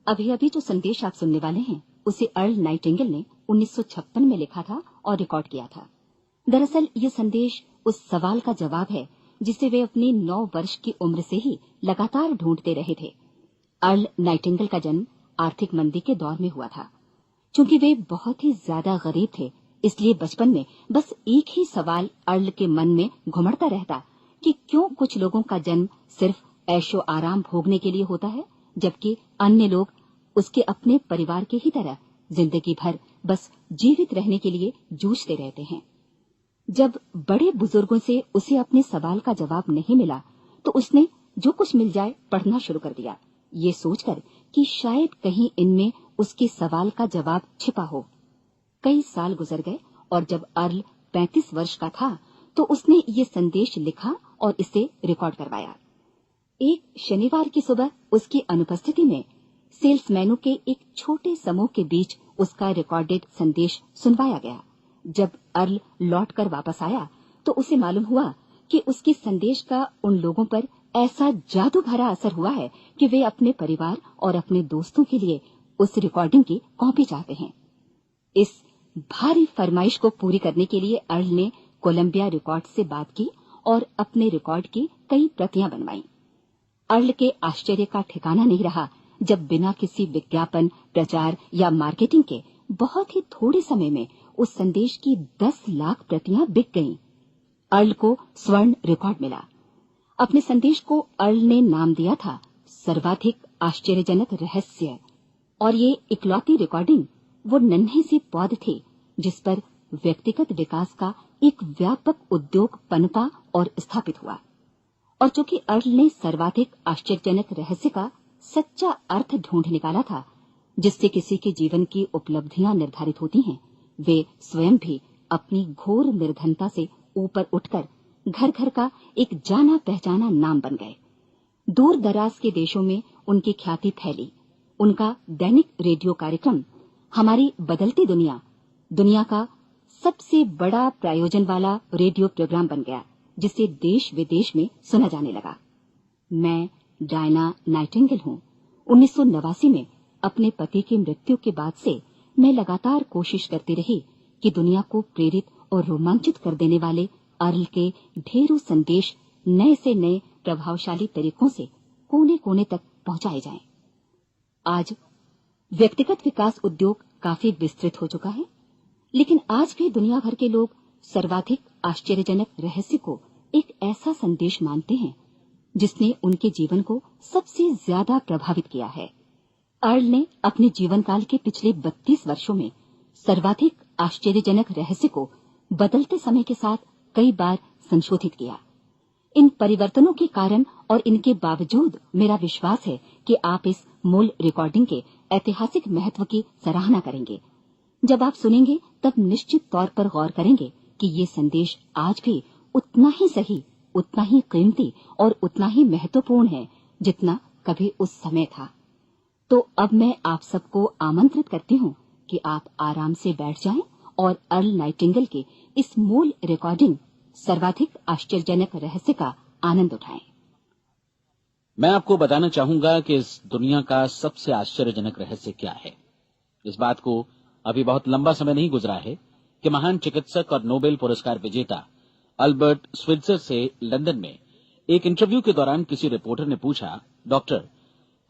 अभी अभी जो संदेश आप सुनने वाले हैं उसे अर्ल नाइटिंगेल ने 1956 में लिखा था और रिकॉर्ड किया था। दरअसल ये संदेश उस सवाल का जवाब है जिसे वे अपनी 9 वर्ष की उम्र से ही लगातार ढूंढते रहे थे। अर्ल नाइटिंगेल का जन्म आर्थिक मंदी के दौर में हुआ था। चूंकि वे बहुत ही ज्यादा गरीब थे, इसलिए बचपन में बस एक ही सवाल अर्ल के मन में घुमड़ता रहता कि क्यों कुछ लोगों का जन्म सिर्फ ऐशो आराम भोगने के लिए होता है, जबकि अन्य लोग उसके अपने परिवार के ही तरह जिंदगी भर बस जीवित रहने के लिए जूझते रहते हैं। जब बड़े बुजुर्गों से उसे अपने सवाल का जवाब नहीं मिला, तो उसने जो कुछ मिल जाए पढ़ना शुरू कर दिया, ये सोचकर कि शायद कहीं इनमें उसके सवाल का जवाब छिपा हो। कई साल गुजर गए और जब अर्ल 35 वर्ष का था तो उसने ये संदेश लिखा और इसे रिकॉर्ड करवाया। एक शनिवार की सुबह उसकी अनुपस्थिति में सेल्समैनों के एक छोटे समूह के बीच उसका रिकॉर्डेड संदेश सुनवाया गया। जब अर्ल लौटकर वापस आया तो उसे मालूम हुआ कि उसके संदेश का उन लोगों पर ऐसा जादू भरा असर हुआ है कि वे अपने परिवार और अपने दोस्तों के लिए उस रिकॉर्डिंग की कॉपी चाहते हैं। इस भारी फरमाइश को पूरी करने के लिए अर्ल ने कोलंबिया रिकॉर्ड से बात की और अपने रिकॉर्ड की कई प्रतियां बनवाई। अर्ल के आश्चर्य का ठिकाना नहीं रहा जब बिना किसी विज्ञापन, प्रचार या मार्केटिंग के बहुत ही थोड़े समय में उस संदेश की 10 लाख प्रतियां बिक गईं। अर्ल को स्वर्ण रिकॉर्ड मिला। अपने संदेश को अर्ल ने नाम दिया था सर्वाधिक आश्चर्यजनक रहस्य, और ये इकलौती रिकॉर्डिंग वो नन्ही सी पौध थी जिस पर व्यक्तिगत विकास का एक व्यापक उद्योग पनपा और स्थापित हुआ। और चूंकि अर्ल ने सर्वाधिक आश्चर्यजनक रहस्य का सच्चा अर्थ ढूंढ निकाला था, जिससे किसी के जीवन की उपलब्धियां निर्धारित होती हैं, वे स्वयं भी अपनी घोर निर्धनता से ऊपर उठकर घर घर का एक जाना पहचाना नाम बन गए। दूर दराज के देशों में उनकी ख्याति फैली। उनका दैनिक रेडियो कार्यक्रम हमारी बदलती दुनिया का सबसे बड़ा प्रायोजन वाला रेडियो प्रोग्राम बन गया, जिसे देश विदेश में सुना जाने लगा। मैं डायना नाइटिंगेल हूँ। 1989 में अपने पति की मृत्यु के बाद से मैं लगातार कोशिश करती रही कि दुनिया को प्रेरित और रोमांचित कर देने वाले अर्ल के ढेरों संदेश नए से नए प्रभावशाली तरीकों से कोने कोने तक पहुंचाए जाएं। आज व्यक्तिगत विकास उद्योग काफी विस्तृत हो चुका है, लेकिन आज भी दुनिया भर के लोग सर्वाधिक आश्चर्यजनक रहस्य को एक ऐसा संदेश मानते हैं जिसने उनके जीवन को सबसे ज्यादा प्रभावित किया है। अर्ल ने अपने जीवन काल के पिछले 32 वर्षों में सर्वाधिक आश्चर्यजनक रहस्य को बदलते समय के साथ कई बार संशोधित किया। इन परिवर्तनों के कारण और इनके बावजूद मेरा विश्वास है कि आप इस मूल रिकॉर्डिंग के ऐतिहासिक महत्व की सराहना करेंगे। जब आप सुनेंगे तब निश्चित तौर पर गौर करेंगे कि ये संदेश आज भी उतना ही सही, उतना ही कीमती और उतना ही महत्वपूर्ण है जितना कभी उस समय था। तो अब मैं आप सबको आमंत्रित करती हूँ कि आप आराम से बैठ जाएं और अर्ल नाइटिंगेल के इस मूल रिकॉर्डिंग सर्वाधिक आश्चर्यजनक रहस्य का आनंद उठाएं। मैं आपको बताना चाहूंगा कि इस दुनिया का सबसे आश्चर्यजनक रहस्य क्या है। इस बात को अभी बहुत लंबा समय नहीं गुजरा है कि महान चिकित्सक और नोबेल पुरस्कार विजेता अल्बर्ट स्विट्जर से लंदन में एक इंटरव्यू के दौरान किसी रिपोर्टर ने पूछा, डॉक्टर,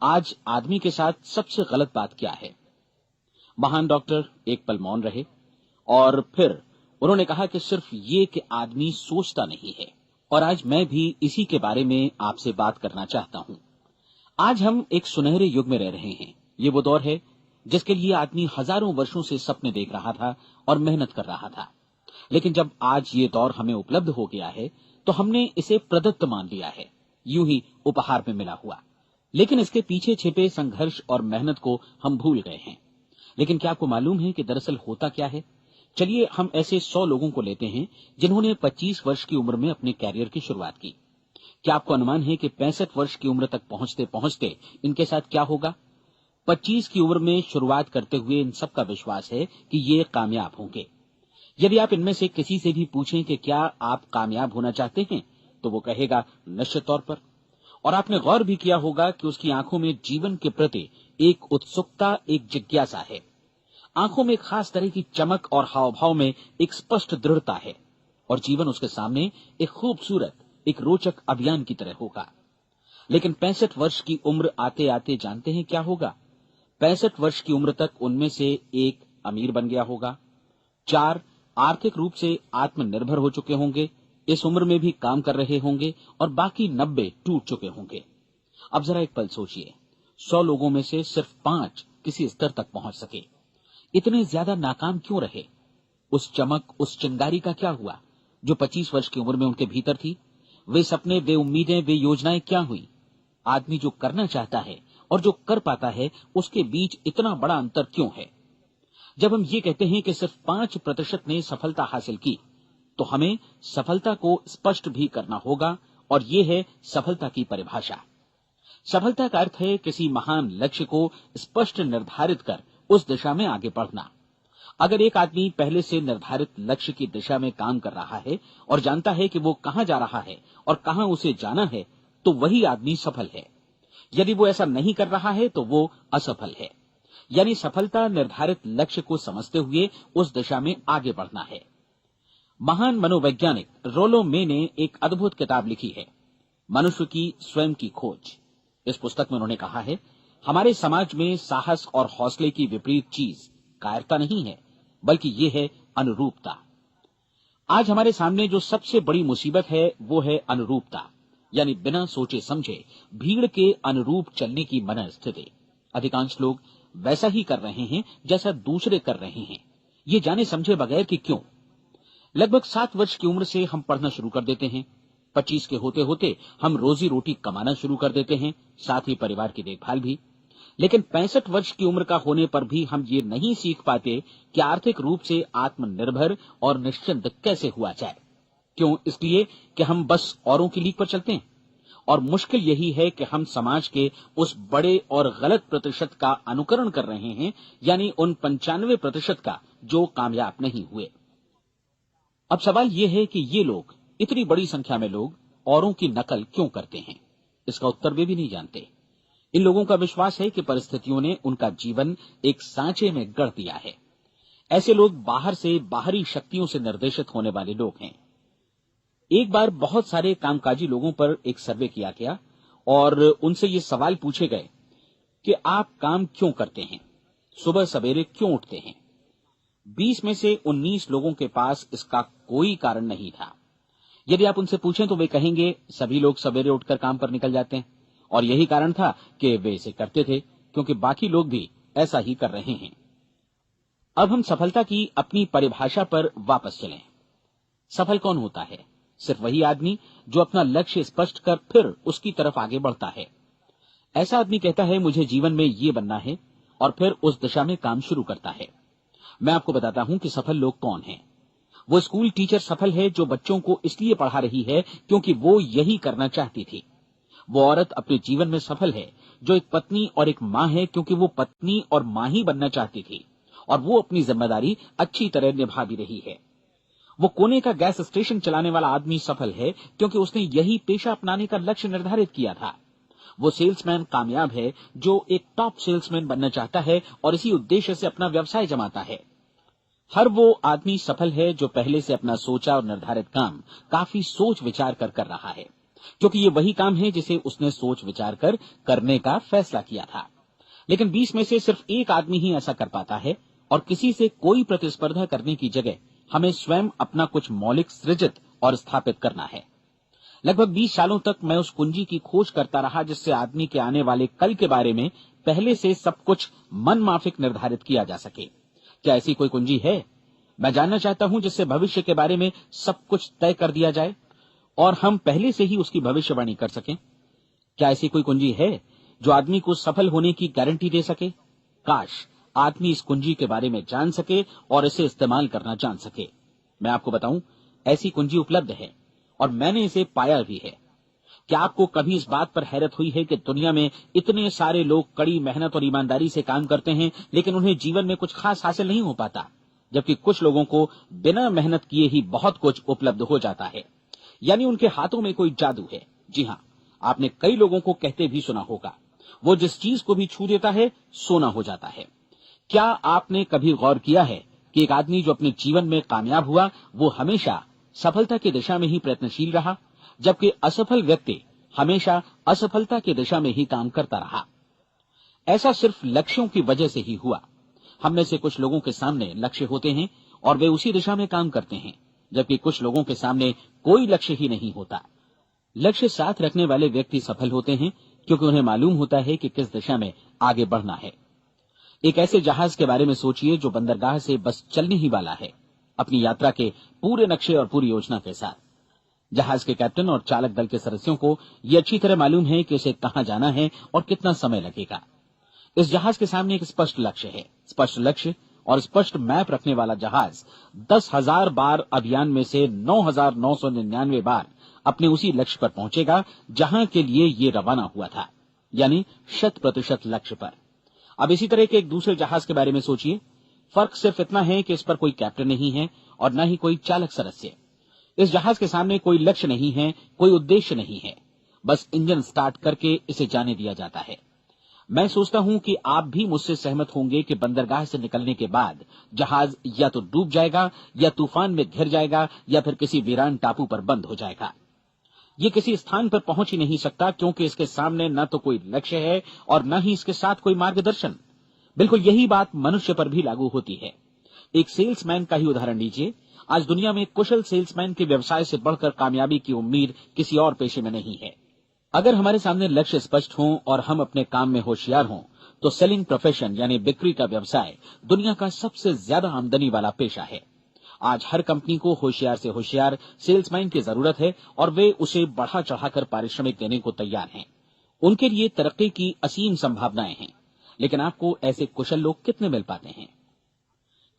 आज आदमी के साथ सबसे गलत बात क्या है? महान डॉक्टर एक पल मौन रहे और फिर उन्होंने कहा कि सिर्फ ये कि आदमी सोचता नहीं है। और आज मैं भी इसी के बारे में आपसे बात करना चाहता हूं। आज हम एक सुनहरे युग में रह रहे हैं। ये वो दौर है जिसके लिए आदमी हजारों वर्षों से सपने देख रहा था और मेहनत कर रहा था। लेकिन जब आज ये दौर हमें उपलब्ध हो गया है तो हमने इसे प्रदत्त मान लिया है, यूं ही उपहार में मिला हुआ। लेकिन इसके पीछे छिपे संघर्ष और मेहनत को हम भूल गए हैं। लेकिन क्या आपको मालूम है कि दरअसल होता क्या है? चलिए हम ऐसे 100 लोगों को लेते हैं जिन्होंने 25 वर्ष की उम्र में अपने कैरियर की शुरुआत की। क्या आपको अनुमान है कि 65 वर्ष की उम्र तक पहुंचते पहुंचते इनके साथ क्या होगा? 25 की उम्र में शुरुआत करते हुए इन सबका विश्वास है कि ये कामयाब होंगे। यदि आप इनमें से किसी से भी पूछें कि क्या आप कामयाब होना चाहते हैं, तो वो कहेगा निश्चित तौर पर। और आपने गौर भी किया होगा कि उसकी आंखों में जीवन के प्रति एक उत्सुकता, एक जिज्ञासा है। आंखों में एक खास तरह की चमक और हाव भाव में एक स्पष्ट दृढ़ता है और जीवन उसके सामने एक खूबसूरत, एक रोचक अभियान की तरह होगा। लेकिन 65 वर्ष की उम्र आते आते जानते हैं क्या होगा? 65 वर्ष की उम्र तक उनमें से एक अमीर बन गया होगा, 4 आर्थिक रूप से आत्मनिर्भर हो चुके होंगे, इस उम्र में भी काम कर रहे होंगे और बाकी 90 टूट चुके होंगे। अब जरा एक पल सोचिए, 100 लोगों में से सिर्फ 5 किसी स्तर तक पहुंच सके। इतने ज्यादा नाकाम क्यों रहे? उस चमक, उस चिंगारी का क्या हुआ जो 25 वर्ष की उम्र में उनके भीतर थी? वे सपने, वे उम्मीदें, वे योजनाएं क्या हुई? आदमी जो करना चाहता है और जो कर पाता है, उसके बीच इतना बड़ा अंतर क्यों है? जब हम ये कहते हैं कि सिर्फ 5% ने सफलता हासिल की, तो हमें सफलता को स्पष्ट भी करना होगा, और ये है सफलता की परिभाषा। सफलता का अर्थ है किसी महान लक्ष्य को स्पष्ट निर्धारित कर उस दिशा में आगे बढ़ना। अगर एक आदमी पहले से निर्धारित लक्ष्य की दिशा में काम कर रहा है और जानता है कि वो कहां जा रहा है और कहां उसे जाना है, तो वही आदमी सफल है। यदि वो ऐसा नहीं कर रहा है तो वो असफल है। यानी सफलता निर्धारित लक्ष्य को समझते हुए उस दिशा में आगे बढ़ना है। महान मनोवैज्ञानिक रोलो मे ने एक अद्भुत किताब लिखी है, मनुष्य की स्वयं की खोज। इस पुस्तक में उन्होंने कहा है, हमारे समाज में साहस और हौसले की विपरीत चीज कायरता नहीं है, बल्कि ये है अनुरूपता। आज हमारे सामने जो सबसे बड़ी मुसीबत है वो है अनुरूपता, यानी बिना सोचे समझे भीड़ के अनुरूप चलने की मनस्थिति। अधिकांश लोग वैसा ही कर रहे हैं जैसा दूसरे कर रहे हैं, ये जाने समझे बगैर कि क्यों। लगभग 7 वर्ष की उम्र से हम पढ़ना शुरू कर देते हैं, 25 के होते होते हम रोजी रोटी कमाना शुरू कर देते हैं, साथ ही परिवार की देखभाल भी। लेकिन 65 वर्ष की उम्र का होने पर भी हम ये नहीं सीख पाते कि आर्थिक रूप से आत्मनिर्भर और निश्चिंत कैसे हुआ जाए। क्यों? इसलिए कि हम बस औरों की लीक पर चलते हैं। और मुश्किल यही है कि हम समाज के उस बड़े और गलत प्रतिशत का अनुकरण कर रहे हैं, यानी उन 95% का जो कामयाब नहीं हुए। अब सवाल यह है कि ये लोग, इतनी बड़ी संख्या में लोग, औरों की नकल क्यों करते हैं? इसका उत्तर वे भी नहीं जानते। इन लोगों का विश्वास है कि परिस्थितियों ने उनका जीवन एक सांचे में गढ़ दिया है। ऐसे लोग बाहर से, बाहरी शक्तियों से निर्देशित होने वाले लोग हैं। एक बार बहुत सारे कामकाजी लोगों पर एक सर्वे किया गया और उनसे ये सवाल पूछे गए कि आप काम क्यों करते हैं, सुबह सवेरे क्यों उठते हैं? 20 में से 19 लोगों के पास इसका कोई कारण नहीं था। यदि आप उनसे पूछें तो वे कहेंगे सभी लोग सवेरे उठकर काम पर निकल जाते हैं और यही कारण था कि वे इसे करते थे क्योंकि बाकी लोग भी ऐसा ही कर रहे हैं। अब हम सफलता की अपनी परिभाषा पर वापस चलें। सफल कौन होता है? सिर्फ वही आदमी जो अपना लक्ष्य स्पष्ट कर फिर उसकी तरफ आगे बढ़ता है। ऐसा आदमी कहता है मुझे जीवन में ये बनना है और फिर उस दिशा में काम शुरू करता है। मैं आपको बताता हूं कि सफल लोग कौन हैं। वो स्कूल टीचर सफल है जो बच्चों को इसलिए पढ़ा रही है क्योंकि वो यही करना चाहती थी। वो औरत अपने जीवन में सफल है जो एक पत्नी और एक मां है क्योंकि वो पत्नी और मां ही बनना चाहती थी और वो अपनी जिम्मेदारी अच्छी तरह निभा भी रही है। वो कोने का गैस स्टेशन चलाने वाला आदमी सफल है क्योंकि उसने यही पेशा अपनाने का लक्ष्य निर्धारित किया था। वो सेल्समैन कामयाब है जो एक टॉप सेल्समैन बनना चाहता है और इसी उद्देश्य से अपना व्यवसाय जमाता है। हर वो आदमी सफल है जो पहले से अपना सोचा और निर्धारित काम काफी सोच विचार कर रहा है, क्योंकि ये वही काम है जिसे उसने सोच विचार कर करने का फैसला किया था। लेकिन 20 में से सिर्फ एक आदमी ही ऐसा कर पाता है और किसी से कोई प्रतिस्पर्धा करने की जगह हमें स्वयं अपना कुछ मौलिक सृजित और स्थापित करना है। लगभग 20 सालों तक मैं उस कुंजी की खोज करता रहा जिससे आदमी के आने वाले कल के बारे में पहले से सब कुछ मनमाफिक निर्धारित किया जा सके। क्या ऐसी कोई कुंजी है? मैं जानना चाहता हूं जिससे भविष्य के बारे में सब कुछ तय कर दिया जाए और हम पहले से ही उसकी भविष्यवाणी कर सकें। क्या ऐसी कोई कुंजी है जो आदमी को सफल होने की गारंटी दे सके? काश आदमी इस कुंजी के बारे में जान सके और इसे इस्तेमाल करना जान सके। मैं आपको बताऊं, ऐसी कुंजी उपलब्ध है और मैंने इसे पाया भी है। क्या आपको कभी इस बात पर हैरत हुई है कि दुनिया में इतने सारे लोग कड़ी मेहनत और ईमानदारी से काम करते हैं लेकिन उन्हें जीवन में कुछ खास हासिल नहीं हो पाता, जबकि कुछ लोगों को बिना मेहनत किए ही बहुत कुछ उपलब्ध हो जाता है। यानी उनके हाथों में कोई जादू है। जी हां, आपने कई लोगों को कहते भी सुना होगा, वो जिस चीज को भी छू देता है सोना हो जाता है। क्या आपने कभी गौर किया है कि एक आदमी जो अपने जीवन में कामयाब हुआ वो हमेशा सफलता की दिशा में ही प्रयत्नशील रहा, जबकि असफल व्यक्ति हमेशा असफलता की दिशा में ही काम करता रहा। ऐसा सिर्फ लक्ष्यों की वजह से ही हुआ। हम में से कुछ लोगों के सामने लक्ष्य होते हैं और वे उसी दिशा में काम करते हैं, जबकि कुछ लोगों के सामने कोई लक्ष्य ही नहीं होता। लक्ष्य साथ रखने वाले व्यक्ति सफल होते हैं क्योंकि उन्हें मालूम होता है कि किस दिशा में आगे बढ़ना है। एक ऐसे जहाज के बारे में सोचिए जो बंदरगाह से बस चलने ही वाला है, अपनी यात्रा के पूरे नक्शे और पूरी योजना के साथ। जहाज के कैप्टन और चालक दल के सदस्यों को यह अच्छी तरह मालूम है कि उसे कहां जाना है और कितना समय लगेगा। इस जहाज के सामने एक स्पष्ट लक्ष्य है। स्पष्ट लक्ष्य और स्पष्ट मैप रखने वाला जहाज 10,000 बार अभियान में से 9,999 बार अपने उसी लक्ष्य पर पहुंचेगा जहां के लिए ये रवाना हुआ था, यानी 100% लक्ष्य पर। अब इसी तरह के एक दूसरे जहाज के बारे में सोचिए। फर्क सिर्फ इतना है कि इस पर कोई कैप्टन नहीं है और न ही कोई चालक सदस्य। इस जहाज के सामने कोई लक्ष्य नहीं है, कोई उद्देश्य नहीं है, बस इंजन स्टार्ट करके इसे जाने दिया जाता है। मैं सोचता हूं कि आप भी मुझसे सहमत होंगे कि बंदरगाह से निकलने के बाद जहाज या तो डूब जाएगा या तूफान में घिर जाएगा या फिर किसी वीरान टापू पर बंद हो जाएगा। ये किसी स्थान पर पहुंच ही नहीं सकता क्योंकि इसके सामने न तो कोई लक्ष्य है और न ही इसके साथ कोई मार्गदर्शन। बिल्कुल यही बात मनुष्य पर भी लागू होती है। एक सेल्समैन का ही उदाहरण लीजिए। आज दुनिया में कुशल सेल्समैन के व्यवसाय से बढ़कर कामयाबी की उम्मीद किसी और पेशे में नहीं है। अगर हमारे सामने लक्ष्य स्पष्ट हों और हम अपने काम में होशियार हों तो सेलिंग प्रोफेशन यानी बिक्री का व्यवसाय दुनिया का सबसे ज्यादा आमदनी वाला पेशा है। आज हर कंपनी को होशियार से होशियार सेल्समैन की जरूरत है और वे उसे बढ़ा चढ़ाकर पारिश्रमिक देने को तैयार हैं। उनके लिए तरक्की की असीम संभावनाएं हैं, लेकिन आपको ऐसे कुशल लोग कितने मिल पाते हैं?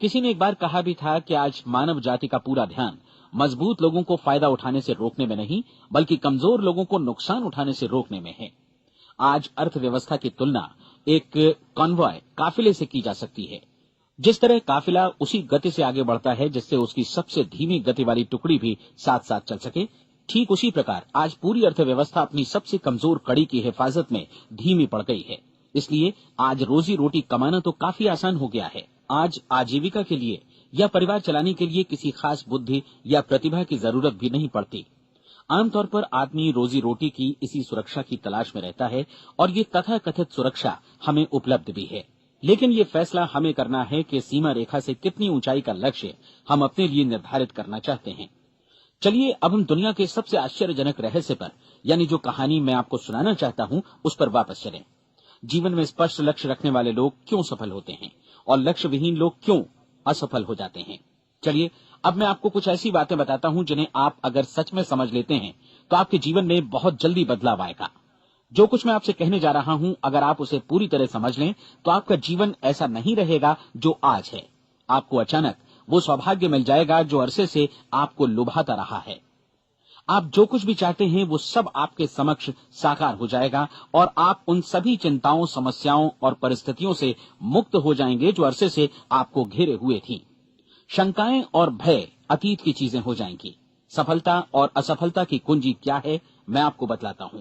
किसी ने एक बार कहा भी था कि आज मानव जाति का पूरा ध्यान मजबूत लोगों को फायदा उठाने से रोकने में नहीं, बल्कि कमजोर लोगों को नुकसान उठाने से रोकने में है। आज अर्थव्यवस्था की तुलना एक कॉन्वॉय काफिले से की जा सकती है। जिस तरह काफिला उसी गति से आगे बढ़ता है जिससे उसकी सबसे धीमी गति वाली टुकड़ी भी साथ साथ चल सके, ठीक उसी प्रकार आज पूरी अर्थव्यवस्था अपनी सबसे कमजोर कड़ी की हिफाजत में धीमी पड़ गई है। इसलिए आज रोजी रोटी कमाना तो काफी आसान हो गया है। आज आजीविका के लिए या परिवार चलाने के लिए किसी खास बुद्धि या प्रतिभा की जरूरत भी नहीं पड़ती। आमतौर पर आदमी रोजी रोटी की इसी सुरक्षा की तलाश में रहता है और ये तथाकथित सुरक्षा हमें उपलब्ध भी है। लेकिन ये फैसला हमें करना है कि सीमा रेखा से कितनी ऊंचाई का लक्ष्य हम अपने लिए निर्धारित करना चाहते हैं। चलिए अब हम दुनिया के सबसे आश्चर्यजनक रहस्य पर, यानी जो कहानी मैं आपको सुनाना चाहता हूं, उस पर वापस चलें। जीवन में स्पष्ट लक्ष्य रखने वाले लोग क्यों सफल होते हैं और लक्ष्य विहीन लोग क्यों असफल हो जाते हैं? चलिए अब मैं आपको कुछ ऐसी बातें बताता हूं जिन्हें आप अगर सच में समझ लेते हैं तो आपके जीवन में बहुत जल्दी बदलाव आएगा। जो कुछ मैं आपसे कहने जा रहा हूं, अगर आप उसे पूरी तरह समझ लें तो आपका जीवन ऐसा नहीं रहेगा जो आज है। आपको अचानक वो सौभाग्य मिल जाएगा जो अरसे से आपको लुभाता रहा है। आप जो कुछ भी चाहते हैं वो सब आपके समक्ष साकार हो जाएगा और आप उन सभी चिंताओं, समस्याओं और परिस्थितियों से मुक्त हो जाएंगे जो अरसे से आपको घेरे हुए थी। शंकाएं और भय अतीत की चीजें हो जाएंगी। सफलता और असफलता की कुंजी क्या है, मैं आपको बतलाता हूं।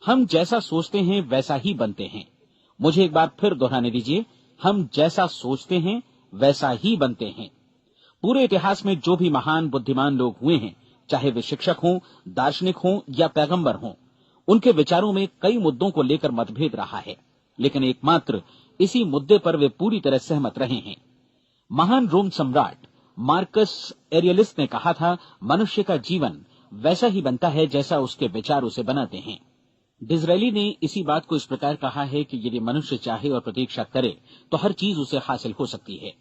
हम जैसा सोचते हैं वैसा ही बनते हैं। मुझे एक बार फिर दोहराने दीजिए, हम जैसा सोचते हैं वैसा ही बनते हैं। पूरे इतिहास में जो भी महान बुद्धिमान लोग हुए हैं, चाहे वे शिक्षक हों, दार्शनिक हों या पैगंबर हों, उनके विचारों में कई मुद्दों को लेकर मतभेद रहा है, लेकिन एकमात्र इसी मुद्दे पर वे पूरी तरह सहमत रहे हैं। महान रोम सम्राट मार्कस एरियलिस ने कहा था, मनुष्य का जीवन वैसा ही बनता है जैसा उसके विचार उसे बनाते हैं। डिज़रायली ने इसी बात को इस प्रकार कहा है कि यदि मनुष्य चाहे और प्रतीक्षा करे तो हर चीज उसे हासिल हो सकती है।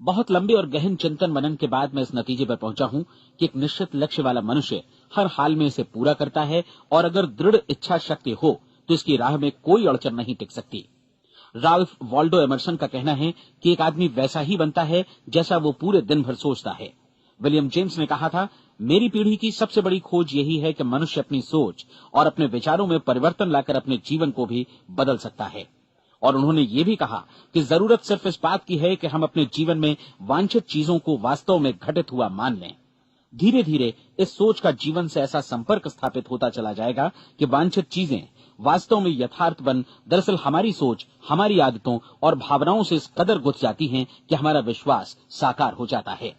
बहुत लंबे और गहन चिंतन मनन के बाद मैं इस नतीजे पर पहुंचा हूं कि एक निश्चित लक्ष्य वाला मनुष्य हर हाल में इसे पूरा करता है और अगर दृढ़ इच्छा शक्ति हो तो इसकी राह में कोई अड़चन नहीं टिक सकती। राल्फ वॉल्डो एमर्सन का कहना है कि एक आदमी वैसा ही बनता है जैसा वो पूरे दिन भर सोचता है। विलियम जेम्स ने कहा था, मेरी पीढ़ी की सबसे बड़ी खोज यही है कि मनुष्य अपनी सोच और अपने विचारों में परिवर्तन लाकर अपने जीवन को भी बदल सकता है। और उन्होंने ये भी कहा कि जरूरत सिर्फ इस बात की है कि हम अपने जीवन में वांछित चीजों को वास्तव में घटित हुआ मान लें। धीरे धीरे इस सोच का जीवन से ऐसा संपर्क स्थापित होता चला जाएगा कि वांछित चीजें वास्तव में यथार्थपन दरअसल हमारी सोच, हमारी आदतों और भावनाओं से इस कदर गुथ जाती हैं कि हमारा विश्वास साकार हो जाता है।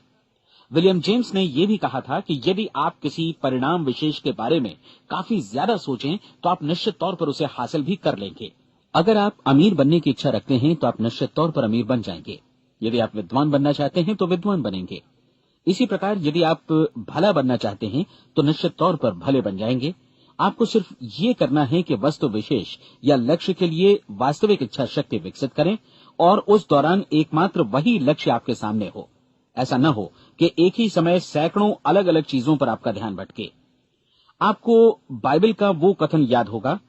विलियम जेम्स ने यह भी कहा था कि यदि आप किसी परिणाम विशेष के बारे में काफी ज्यादा सोचें तो आप निश्चित तौर पर उसे हासिल भी कर लेंगे। अगर आप अमीर बनने की इच्छा रखते हैं तो आप निश्चित तौर पर अमीर बन जाएंगे। यदि आप विद्वान बनना चाहते हैं तो विद्वान बनेंगे। इसी प्रकार यदि आप भला बनना चाहते हैं तो निश्चित तौर पर भले बन जाएंगे। आपको सिर्फ ये करना है कि वस्तु विशेष या लक्ष्य के लिए वास्तविक इच्छा शक्ति विकसित करें और उस दौरान एकमात्र वही लक्ष्य आपके सामने हो। ऐसा न हो कि एक ही समय सैकड़ों अलग अलग चीजों पर आपका ध्यान भटके। आपको बाइबल का वो कथन याद होगा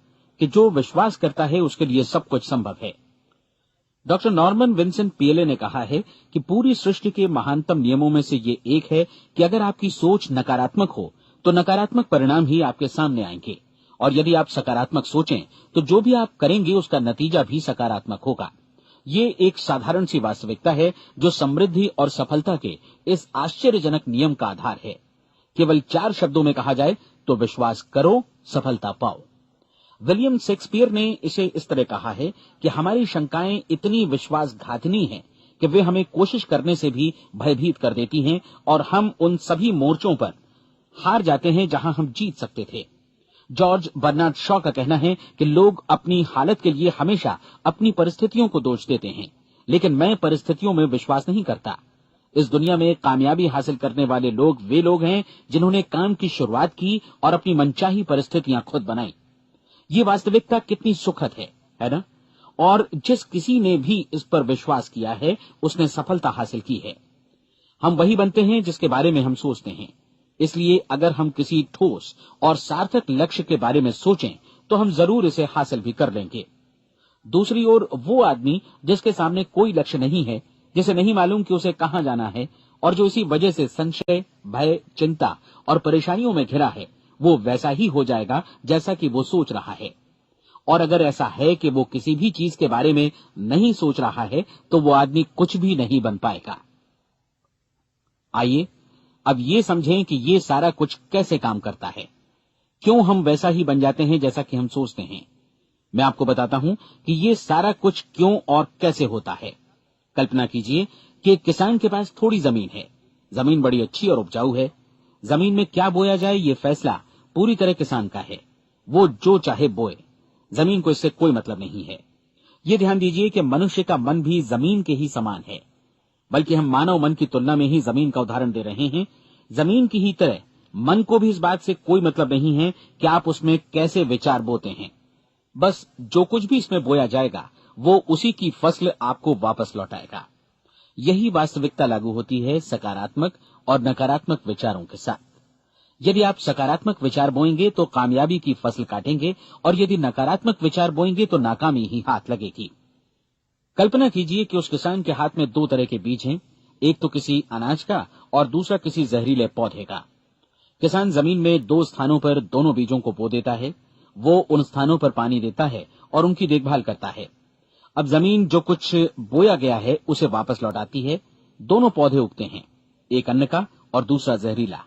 कि जो विश्वास करता है उसके लिए सब कुछ संभव है। डॉक्टर नॉर्मन विंसेंट पीएले ने कहा है कि पूरी सृष्टि के महानतम नियमों में से ये एक है कि अगर आपकी सोच नकारात्मक हो तो नकारात्मक परिणाम ही आपके सामने आएंगे, और यदि आप सकारात्मक सोचें तो जो भी आप करेंगे उसका नतीजा भी सकारात्मक होगा। ये एक साधारण सी वास्तविकता है जो समृद्धि और सफलता के इस आश्चर्यजनक नियम का आधार है। केवल 4 शब्दों में कहा जाए तो विश्वास करो, सफलता पाओ। विलियम शेक्सपियर ने इसे इस तरह कहा है कि हमारी शंकाएं इतनी विश्वासघातिनी हैं कि वे हमें कोशिश करने से भी भयभीत कर देती हैं और हम उन सभी मोर्चों पर हार जाते हैं जहां हम जीत सकते थे। जॉर्ज बर्नार्ड शॉ का कहना है कि लोग अपनी हालत के लिए हमेशा अपनी परिस्थितियों को दोष देते हैं, लेकिन मैं परिस्थितियों में विश्वास नहीं करता। इस दुनिया में कामयाबी हासिल करने वाले लोग वे लोग हैं जिन्होंने काम की शुरुआत की और अपनी मनचाही परिस्थितियां खुद बनाई। ये वास्तविकता कितनी सुखद है ना? और जिस किसी ने भी इस पर विश्वास किया है उसने सफलता हासिल की है। हम वही बनते हैं जिसके बारे में हम सोचते हैं। इसलिए अगर हम किसी ठोस और सार्थक लक्ष्य के बारे में सोचें तो हम जरूर इसे हासिल भी कर लेंगे। दूसरी ओर वो आदमी जिसके सामने कोई लक्ष्य नहीं है, जिसे नहीं मालूम कि उसे कहां जाना है और जो इसी वजह से संशय, भय, चिंता और परेशानियों में घिरा है, वो वैसा ही हो जाएगा जैसा कि वो सोच रहा है। और अगर ऐसा है कि वो किसी भी चीज के बारे में नहीं सोच रहा है तो वो आदमी कुछ भी नहीं बन पाएगा। आइए अब ये समझें कि ये सारा कुछ कैसे काम करता है, क्यों हम वैसा ही बन जाते हैं जैसा कि हम सोचते हैं। मैं आपको बताता हूं कि ये सारा कुछ क्यों और कैसे होता है। कल्पना कीजिए कि एक किसान के पास थोड़ी जमीन है। जमीन बड़ी अच्छी और उपजाऊ है। जमीन में क्या बोया जाए ये फैसला पूरी तरह किसान का है। वो जो चाहे बोए, जमीन को इससे कोई मतलब नहीं है। ये ध्यान दीजिए कि मनुष्य का मन भी जमीन के ही समान है, बल्कि हम मानव मन की तुलना में ही जमीन का उदाहरण दे रहे हैं। जमीन की ही तरह मन को भी इस बात से कोई मतलब नहीं है कि आप उसमें कैसे विचार बोते हैं। बस जो कुछ भी इसमें बोया जाएगा वो उसी की फसल आपको वापस लौटाएगा। यही वास्तविकता लागू होती है सकारात्मक और नकारात्मक विचारों के साथ। यदि आप सकारात्मक विचार बोएंगे तो कामयाबी की फसल काटेंगे, और यदि नकारात्मक विचार बोएंगे तो नाकामी ही हाथ लगेगी। कल्पना कीजिए कि उस किसान के हाथ में 2 तरह के बीज हैं, एक तो किसी अनाज का और दूसरा किसी जहरीले पौधे का। किसान जमीन में 2 स्थानों पर दोनों बीजों को बो देता है। वो उन स्थानों पर पानी देता है और उनकी देखभाल करता है। अब जमीन जो कुछ बोया गया है उसे वापस लौटाती है। दोनों पौधे उगते हैं, एक अन्न का और दूसरा जहरीला।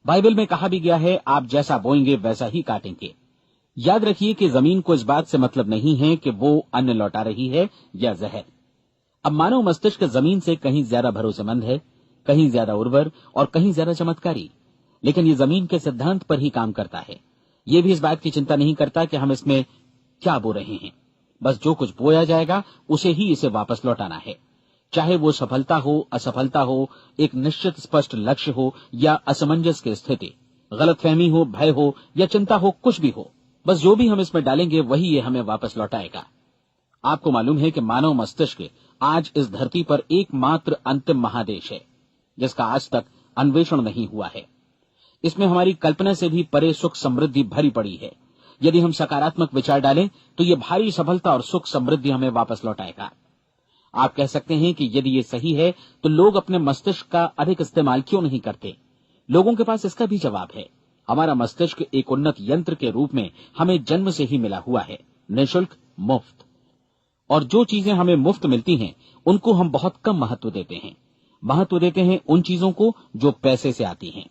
बाइबल में कहा भी गया है, आप जैसा बोएंगे वैसा ही काटेंगे। याद रखिए कि जमीन को इस बात से मतलब नहीं है कि वो अन्न लौटा रही है या जहर। अब मानव मस्तिष्क जमीन से कहीं ज्यादा भरोसेमंद है, कहीं ज्यादा उर्वर और कहीं ज्यादा चमत्कारी, लेकिन ये जमीन के सिद्धांत पर ही काम करता है। ये भी इस बात की चिंता नहीं करता कि हम इसमें क्या बो रहे हैं। बस जो कुछ बोया जाएगा उसे ही इसे वापस लौटाना है, चाहे वो सफलता हो, असफलता हो, एक निश्चित स्पष्ट लक्ष्य हो या असमंजस की स्थिति, गलतफहमी हो, भय हो या चिंता हो, कुछ भी हो। बस जो भी हम इसमें डालेंगे वही ये हमें वापस लौटाएगा। आपको मालूम है कि मानव मस्तिष्क आज इस धरती पर एकमात्र अंतिम महादेश है जिसका आज तक अन्वेषण नहीं हुआ है। इसमें हमारी कल्पना से भी परे सुख समृद्धि भरी पड़ी है। यदि हम सकारात्मक विचार डालें तो ये भारी सफलता और सुख समृद्धि हमें वापस लौटाएगा। आप कह सकते हैं कि यदि ये सही है तो लोग अपने मस्तिष्क का अधिक इस्तेमाल क्यों नहीं करते? लोगों के पास इसका भी जवाब है। हमारा मस्तिष्क एक उन्नत यंत्र के रूप में हमें जन्म से ही मिला हुआ है, निःशुल्क, मुफ्त। और जो चीजें हमें मुफ्त मिलती हैं उनको हम बहुत कम महत्व देते हैं। महत्व देते हैं उन चीजों को जो पैसे से आती हैं,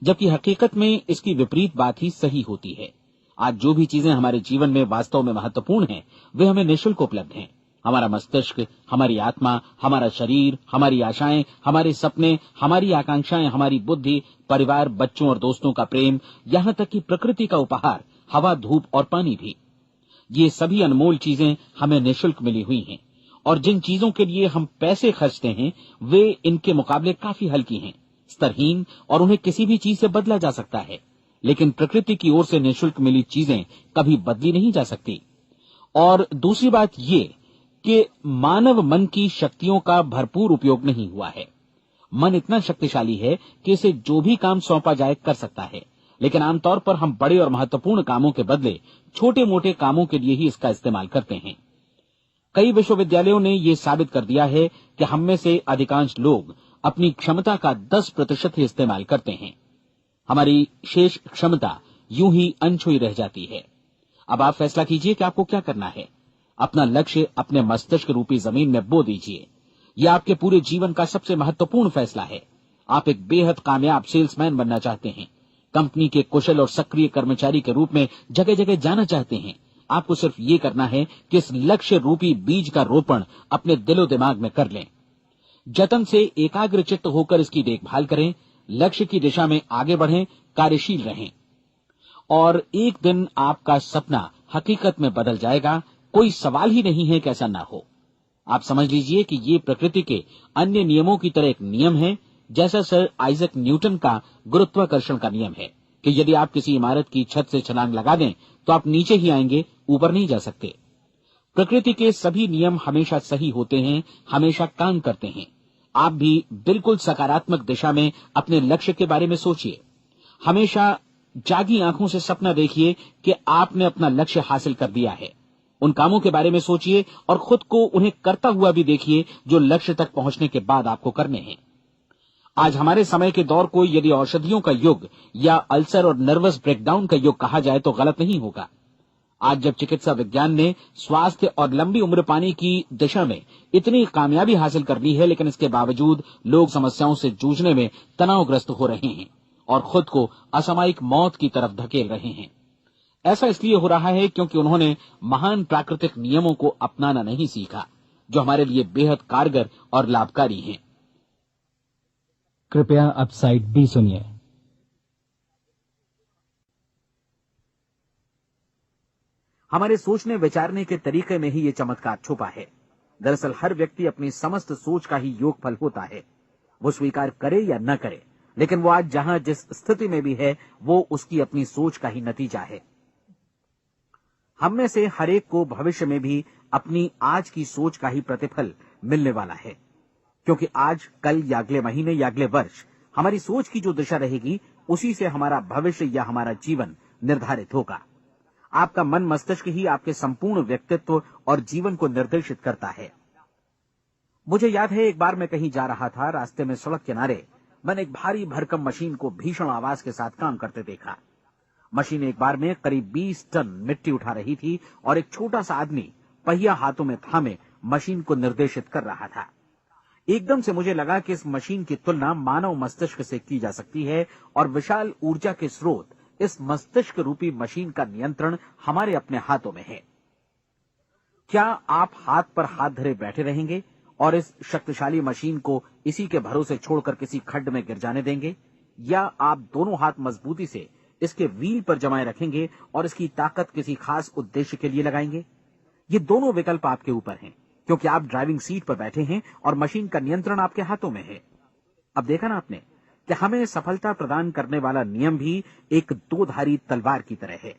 जबकि हकीकत में इसकी विपरीत बात ही सही होती है। आज जो भी चीजें हमारे जीवन में वास्तव में महत्वपूर्ण हैं, वे हमें निःशुल्क उपलब्ध हैं। हमारा मस्तिष्क, हमारी आत्मा, हमारा शरीर, हमारी आशाएं, हमारे सपने, हमारी आकांक्षाएं, हमारी बुद्धि, परिवार, बच्चों और दोस्तों का प्रेम, यहाँ तक कि प्रकृति का उपहार, हवा, धूप और पानी भी। ये सभी अनमोल चीजें हमें निःशुल्क मिली हुई हैं, और जिन चीजों के लिए हम पैसे खर्चते हैं, वे इनके मुकाबले काफी हल्की हैं, स्तरहीन, और उन्हें किसी भी चीज से बदला जा सकता है। लेकिन प्रकृति की ओर से निःशुल्क मिली चीजें कभी बदली नहीं जा सकती। और दूसरी बात ये कि मानव मन की शक्तियों का भरपूर उपयोग नहीं हुआ है। मन इतना शक्तिशाली है कि इसे जो भी काम सौंपा जाए कर सकता है, लेकिन आमतौर पर हम बड़े और महत्वपूर्ण कामों के बदले छोटे मोटे कामों के लिए ही इसका इस्तेमाल करते हैं। कई विश्वविद्यालयों ने यह साबित कर दिया है कि हम में से अधिकांश लोग अपनी क्षमता का 10% ही इस्तेमाल करते हैं। हमारी शेष क्षमता यूं ही अनछुई रह जाती है। अब आप फैसला कीजिए कि आपको क्या करना है। अपना लक्ष्य अपने मस्तिष्क रूपी जमीन में बो दीजिए। यह आपके पूरे जीवन का सबसे महत्वपूर्ण फैसला है। आप एक बेहद कामयाब सेल्समैन बनना चाहते हैं, कंपनी के कुशल और सक्रिय कर्मचारी के रूप में जगह जगह जाना चाहते हैं। आपको सिर्फ ये करना है कि इस लक्ष्य रूपी बीज का रोपण अपने दिलो दिमाग में कर लें। जतन से एकाग्रचित्त होकर इसकी देखभाल करें, लक्ष्य की दिशा में आगे बढ़ें, कार्यशील रहें, और एक दिन आपका सपना हकीकत में बदल जाएगा। कोई सवाल ही नहीं है कि ऐसा ना हो। आप समझ लीजिए कि ये प्रकृति के अन्य नियमों की तरह एक नियम है, जैसा सर आइजक न्यूटन का गुरुत्वाकर्षण का नियम है कि यदि आप किसी इमारत की छत से छलांग लगा दें तो आप नीचे ही आएंगे, ऊपर नहीं जा सकते। प्रकृति के सभी नियम हमेशा सही होते हैं, हमेशा काम करते हैं। आप भी बिल्कुल सकारात्मक दिशा में अपने लक्ष्य के बारे में सोचिए। हमेशा जागी आंखों से सपना देखिए कि आपने अपना लक्ष्य हासिल कर दिया है। उन कामों के बारे में सोचिए और खुद को उन्हें करता हुआ भी देखिए जो लक्ष्य तक पहुंचने के बाद आपको करने हैं। आज हमारे समय के दौर को यदि औषधियों का युग या अल्सर और नर्वस ब्रेकडाउन का युग कहा जाए तो गलत नहीं होगा। आज जब चिकित्सा विज्ञान ने स्वास्थ्य और लंबी उम्र पाने की दिशा में इतनी कामयाबी हासिल कर ली है, लेकिन इसके बावजूद लोग समस्याओं से जूझने में तनावग्रस्त हो रहे हैं और खुद को असामयिक मौत की तरफ धकेल रहे हैं। ऐसा इसलिए हो रहा है क्योंकि उन्होंने महान प्राकृतिक नियमों को अपनाना नहीं सीखा, जो हमारे लिए बेहद कारगर और लाभकारी हैं। कृपया अब साइड बी सुनिए। हमारे सोचने विचारने के तरीके में ही ये चमत्कार छुपा है। दरअसल हर व्यक्ति अपनी समस्त सोच का ही योगफल होता है। वो स्वीकार करे या न करे, लेकिन वो आज जहां जिस स्थिति में भी है, वो उसकी अपनी सोच का ही नतीजा है। हम में से हर एक को भविष्य में भी अपनी आज की सोच का ही प्रतिफल मिलने वाला है, क्योंकि आज, कल या अगले महीने या अगले वर्ष हमारी सोच की जो दिशा रहेगी, उसी से हमारा भविष्य या हमारा जीवन निर्धारित होगा। आपका मन मस्तिष्क ही आपके संपूर्ण व्यक्तित्व और जीवन को निर्देशित करता है। मुझे याद है, एक बार मैं कहीं जा रहा था, रास्ते में सड़क किनारे मैंने एक भारी भरकम मशीन को भीषण आवाज के साथ काम करते देखा। मशीन एक बार में करीब 20 टन मिट्टी उठा रही थी और एक छोटा सा आदमी पहिया हाथों में थामे मशीन को निर्देशित कर रहा था। एकदम से मुझे लगा कि इस मशीन की तुलना मानव मस्तिष्क से की जा सकती है और विशाल ऊर्जा के स्रोत इस मस्तिष्क रूपी मशीन का नियंत्रण हमारे अपने हाथों में है। क्या आप हाथ पर हाथ धरे बैठे रहेंगे और इस शक्तिशाली मशीन को इसी के भरोसे छोड़कर किसी खड्ड में गिर जाने देंगे, या आप दोनों हाथ मजबूती से इसके व्हील पर जमाए रखेंगे और इसकी ताकत किसी खास उद्देश्य के लिए लगाएंगे? ये दोनों विकल्प आपके ऊपर हैं, क्योंकि आप ड्राइविंग सीट पर बैठे हैं और मशीन का नियंत्रण आपके हाथों में है। अब देखा ना आपने कि हमें सफलता प्रदान करने वाला नियम भी एक दो-धारी तलवार की तरह है।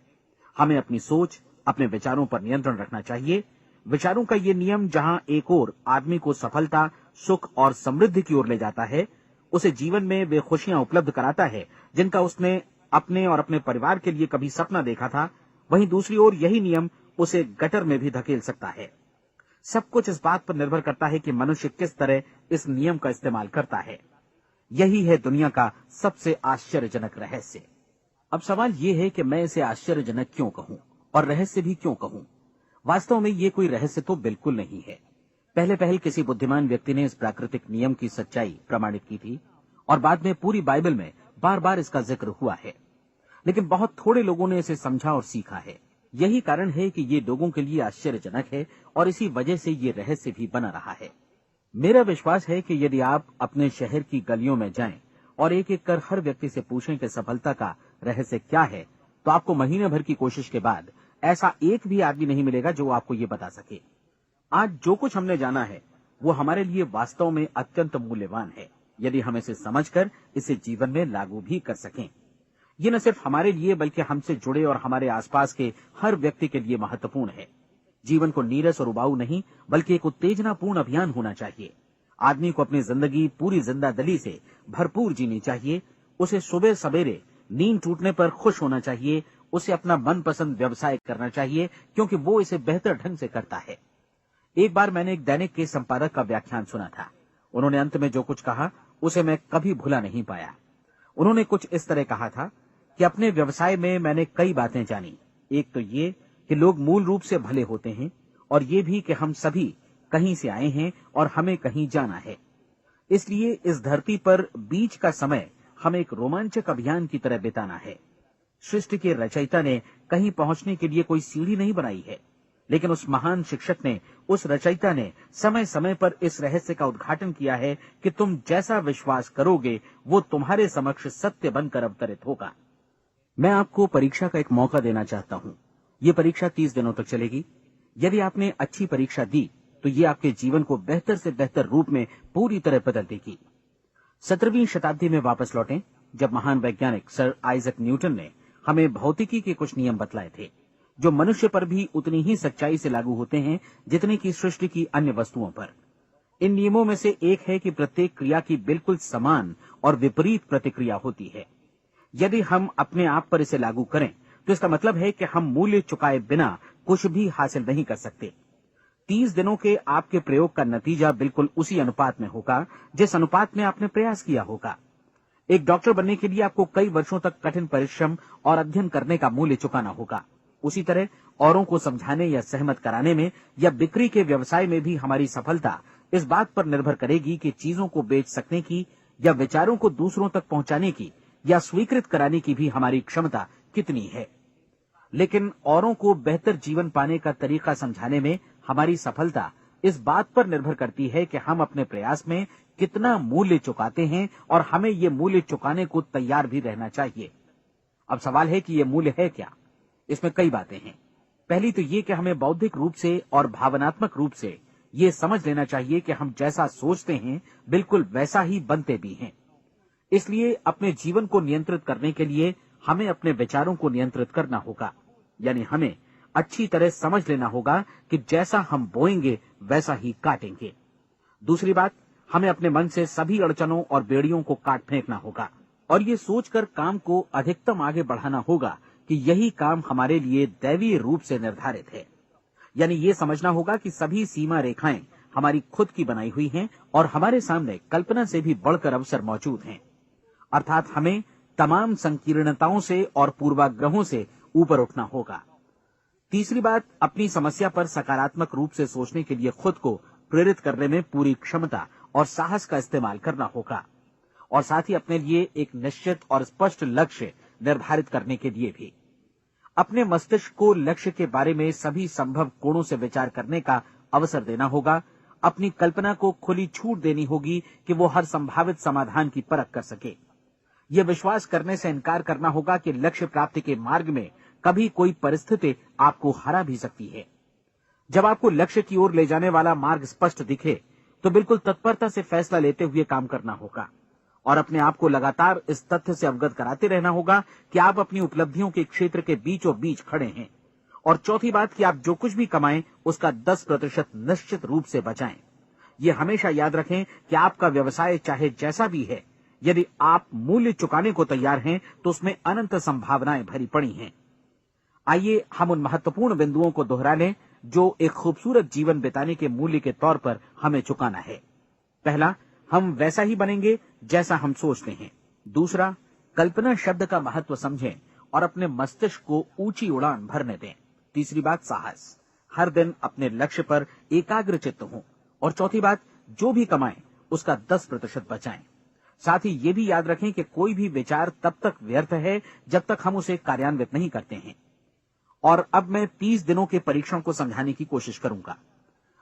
हमें अपनी सोच, अपने विचारों पर नियंत्रण रखना चाहिए। विचारों का ये नियम जहां एक ओर आदमी को सफलता, सुख और समृद्धि की ओर ले जाता है, उसे जीवन में वे खुशियां उपलब्ध कराता है जिनका उसने अपने और अपने परिवार के लिए कभी सपना देखा था, वहीं दूसरी ओर यही नियम उसे गटर में भी धकेल सकता है। सब कुछ इस बात पर निर्भर करता है कि मनुष्य किस तरह इस नियम का इस्तेमाल करता है। यही है दुनिया का सबसे आश्चर्यजनक रहस्य। अब सवाल यह है कि मैं इसे आश्चर्यजनक क्यों कहूं और रहस्य भी क्यों कहूं? वास्तव में ये कोई रहस्य तो बिल्कुल नहीं है। पहले किसी बुद्धिमान व्यक्ति ने इस प्राकृतिक नियम की सच्चाई प्रमाणित की थी और बाद में पूरी बाइबल में बार बार इसका जिक्र हुआ है। लेकिन बहुत थोड़े लोगों ने इसे समझा और सीखा है। यही कारण है कि ये लोगों के लिए आश्चर्यजनक है और इसी वजह से ये रहस्य भी बना रहा है। मेरा विश्वास है कि यदि आप अपने शहर की गलियों में जाएं और एक एक कर हर व्यक्ति से पूछें कि सफलता का रहस्य क्या है, तो आपको महीने भर की कोशिश के बाद ऐसा एक भी आदमी नहीं मिलेगा जो आपको ये बता सके। आज जो कुछ हमने जाना है वो हमारे लिए वास्तव में अत्यंत मूल्यवान है, यदि हम इसे समझकर इसे जीवन में लागू भी कर सकें। ये न सिर्फ हमारे लिए बल्कि हमसे जुड़े और हमारे आसपास के हर व्यक्ति के लिए महत्वपूर्ण है। जीवन को नीरस और उबाऊ नहीं बल्कि एक उत्तेजनापूर्ण अभियान होना चाहिए। आदमी को अपनी जिंदगी पूरी जिंदादिली से भरपूर जीनी चाहिए। उसे सुबह सवेरे नींद टूटने पर खुश होना चाहिए। उसे अपना मनपसंद व्यवसाय करना चाहिए क्योंकि वो इसे बेहतर ढंग से करता है। एक बार मैंने एक दैनिक के संपादक का व्याख्यान सुना था। उन्होंने अंत में जो कुछ कहा उसे मैं कभी भुला नहीं पाया। उन्होंने कुछ इस तरह कहा था कि अपने व्यवसाय में मैंने कई बातें जानी। एक तो ये कि लोग मूल रूप से भले होते हैं और ये भी कि हम सभी कहीं से आए हैं और हमें कहीं जाना है। इसलिए इस धरती पर बीच का समय हमें एक रोमांचक अभियान की तरह बिताना है। सृष्टि के रचयिता ने कहीं पहुंचने के लिए कोई सीढ़ी नहीं बनाई है, लेकिन उस महान शिक्षक ने, उस रचयिता ने समय समय पर इस रहस्य का उद्घाटन किया है कि तुम जैसा विश्वास करोगे वो तुम्हारे समक्ष सत्य बनकर अवतरित होगा। मैं आपको परीक्षा का एक मौका देना चाहता हूं। ये परीक्षा 30 दिनों तक चलेगी। यदि आपने अच्छी परीक्षा दी तो ये आपके जीवन को बेहतर से बेहतर रूप में पूरी तरह बदल देगी। 17वीं शताब्दी में वापस लौटें, जब महान वैज्ञानिक सर आइजक न्यूटन ने हमें भौतिकी के कुछ नियम बतलाए थे, जो मनुष्य पर भी उतनी ही सच्चाई से लागू होते हैं जितनी की सृष्टि की अन्य वस्तुओं पर। इन नियमों में से एक है कि प्रत्येक क्रिया की बिल्कुल समान और विपरीत प्रतिक्रिया होती है। यदि हम अपने आप पर इसे लागू करें तो इसका मतलब है कि हम मूल्य चुकाए बिना कुछ भी हासिल नहीं कर सकते। 30 दिनों के आपके प्रयोग का नतीजा बिल्कुल उसी अनुपात में होगा जिस अनुपात में आपने प्रयास किया होगा। एक डॉक्टर बनने के लिए आपको कई वर्षों तक कठिन परिश्रम और अध्ययन करने का मूल्य चुकाना होगा। उसी तरह औरों को समझाने या सहमत कराने में या बिक्री के व्यवसाय में भी हमारी सफलता इस बात पर निर्भर करेगी कि चीजों को बेच सकने की या विचारों को दूसरों तक पहुंचाने की या स्वीकृत कराने की भी हमारी क्षमता कितनी है। लेकिन औरों को बेहतर जीवन पाने का तरीका समझाने में हमारी सफलता इस बात पर निर्भर करती है कि हम अपने प्रयास में कितना मूल्य चुकाते हैं और हमें ये मूल्य चुकाने को तैयार भी रहना चाहिए। अब सवाल है कि ये मूल्य है क्या? इसमें कई बातें हैं। पहली तो ये कि हमें बौद्धिक रूप से और भावनात्मक रूप से ये समझ लेना चाहिए कि हम जैसा सोचते हैं बिल्कुल वैसा ही बनते भी हैं। इसलिए अपने जीवन को नियंत्रित करने के लिए हमें अपने विचारों को नियंत्रित करना होगा। यानी हमें अच्छी तरह समझ लेना होगा कि जैसा हम बोएंगे वैसा ही काटेंगे। दूसरी बात, हमें अपने मन से सभी अड़चनों और बेड़ियों को काट फेंकना होगा और ये सोचकर काम को अधिकतम आगे बढ़ाना होगा कि यही काम हमारे लिए दैवीय रूप से निर्धारित है। यानी ये समझना होगा कि सभी सीमा रेखाएं हमारी खुद की बनाई हुई हैं और हमारे सामने कल्पना से भी बढ़कर अवसर मौजूद हैं। अर्थात हमें तमाम संकीर्णताओं से और पूर्वाग्रहों से ऊपर उठना होगा। तीसरी बात, अपनी समस्या पर सकारात्मक रूप से सोचने के लिए खुद को प्रेरित करने में पूरी क्षमता और साहस का इस्तेमाल करना होगा और साथ ही अपने लिए एक निश्चित और स्पष्ट लक्ष्य निर्धारित करने के लिए भी। अपने मस्तिष्क को लक्ष्य के बारे में सभी संभव कोणों से विचार करने का अवसर देना होगा। अपनी कल्पना को खुली छूट देनी होगी कि वो हर संभावित समाधान की परख कर सके। यह विश्वास करने से इनकार करना होगा कि लक्ष्य प्राप्ति के मार्ग में कभी कोई परिस्थिति आपको हरा भी सकती है। जब आपको लक्ष्य की ओर ले जाने वाला मार्ग स्पष्ट दिखे तो बिल्कुल तत्परता से फैसला लेते हुए काम करना होगा और अपने आप को लगातार इस तथ्य से अवगत कराते रहना होगा कि आप अपनी उपलब्धियों के क्षेत्र के बीचों बीच खड़े हैं। और चौथी बात कि आप जो कुछ भी कमाएं उसका 10% निश्चित रूप से बचाएं। ये हमेशा याद रखें कि आपका व्यवसाय चाहे जैसा भी है, यदि आप मूल्य चुकाने को तैयार हैं तो उसमें अनंत संभावनाएं भरी पड़ी हैं। आइए हम उन महत्वपूर्ण बिंदुओं को दोहरा लें जो एक खूबसूरत जीवन बिताने के मूल्य के तौर पर हमें चुकाना है। पहला, हम वैसा ही बनेंगे जैसा हम सोचते हैं। दूसरा, कल्पना शब्द का महत्व समझें और अपने मस्तिष्क को ऊंची उड़ान भरने दें। तीसरी बात, साहस, हर दिन अपने लक्ष्य पर एकाग्र चित्त हों। और चौथी बात, जो भी कमाएं उसका 10% बचाएं। साथ ही ये भी याद रखें कि कोई भी विचार तब तक व्यर्थ है जब तक हम उसे कार्यान्वित नहीं करते हैं। और अब मैं 30 दिनों के परीक्षण को समझाने की कोशिश करूंगा।